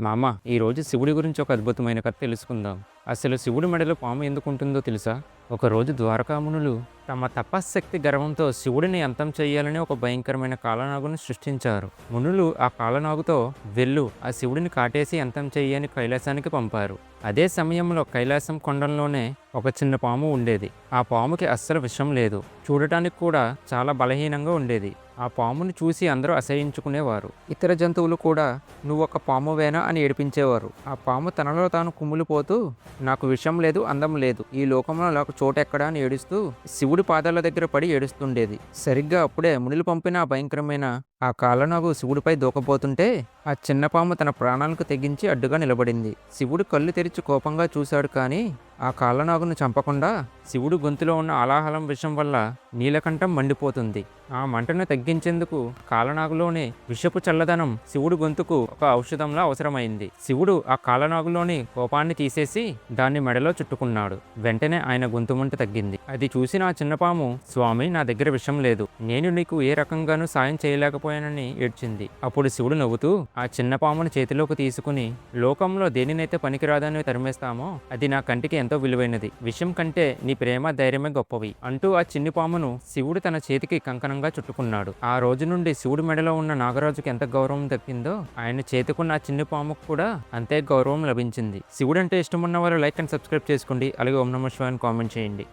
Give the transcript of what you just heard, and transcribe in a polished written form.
మామ, ఈరోజు శివుడి గురించి ఒక అద్భుతమైన కథ తెలుసుకుందాం. అసలు శివుడి మెడలో పాము ఎందుకుంటుందో తెలుసా? ఒకరోజు ద్వారకామునులు తమ తపశ్శక్తి గర్వంతో శివుడిని అంతం చేయాలని ఒక భయంకరమైన కాలనాగును సృష్టించారు. మునులు ఆ కాలనాగుతో వెళ్ళు, ఆ శివుడిని కాటేసి అంతం చెయ్యని కైలాసానికి పంపారు. అదే సమయంలో కైలాసం కొండల్లోనే ఒక చిన్న పాము ఉండేది. ఆ పాముకి అస్సలు విషం లేదు, చూడటానికి కూడా చాలా బలహీనంగా ఉండేది. ఆ పాముని చూసి అందరూ అసహ్యించుకునేవారు. ఇతర జంతువులు కూడా నువ్వు ఒక పామువేనా అని ఏడిపించేవారు. ఆ పాము తనలో తాను కుమ్ములిపోతూ, నాకు విషం లేదు, అందం లేదు, ఈ లోకంలో నాకు చోటెక్కడా అని ఏడుస్తూ శివుడి పాదాల దగ్గర పడి ఏడుస్తుండేది. సరిగ్గా అప్పుడే మునులు పంపిన ఆ భయంకరమైన ఆ కాలనాగు శివుడిపై దూకపోతుంటే ఆ చిన్న పాము తన ప్రాణాలకు తెగించి అడ్డుగా నిలబడింది. శివుడు కళ్ళు తెరిచి కోపంగా చూశాడు, కానీ ఆ కాలనాగును చంపకుండా శివుడు గొంతులో ఉన్న అలాహలం విషం వల్ల నీలకంఠం మండిపోతుంది. ఆ మంటను తగ్గించేందుకు కాలనాగులోని విషపు చల్లదనం శివుడు గొంతుకు ఒక ఔషధంలా అవసరమైంది. శివుడు ఆ కాలనాగులోని కోపాన్ని తీసేసి దాన్ని మెడలో చుట్టుకున్నాడు. వెంటనే ఆయన గొంతు మంట తగ్గింది. అది చూసిన ఆ చిన్నపాము, స్వామి, నా దగ్గర విషం లేదు, నేను నీకు ఏ రకంగానూ సాయం చేయలేకపోయానని ఏడ్చింది. అప్పుడు శివుడు నవ్వుతూ ఆ చిన్న పామును చేతిలోకి తీసుకుని, లోకంలో దేనినైతే పనికిరాదని తరిమేస్తామో అది నా కంటికి ఎంతో విలువైనది, విషయం కంటే నీ ప్రేమ ధైర్యమే గొప్పవి అంటూ ఆ చిన్ని పామును శివుడు తన చేతికి కంకణంగా చుట్టుకున్నాడు. ఆ రోజు నుండి శివుడి మెడలో ఉన్న నాగరాజుకి ఎంత గౌరవం దక్కిందో ఆయన చేతుకున్న ఆ చిన్ని పాముకు కూడా అంతే గౌరవం లభించింది. శివుడు అంటే ఇష్టం ఉన్న వాళ్ళు లైక్ అండ్ సబ్స్క్రైబ్ చేసుకోండి. అలాగే ఓం నమః శివాయ అని కామెంట్ చేయండి.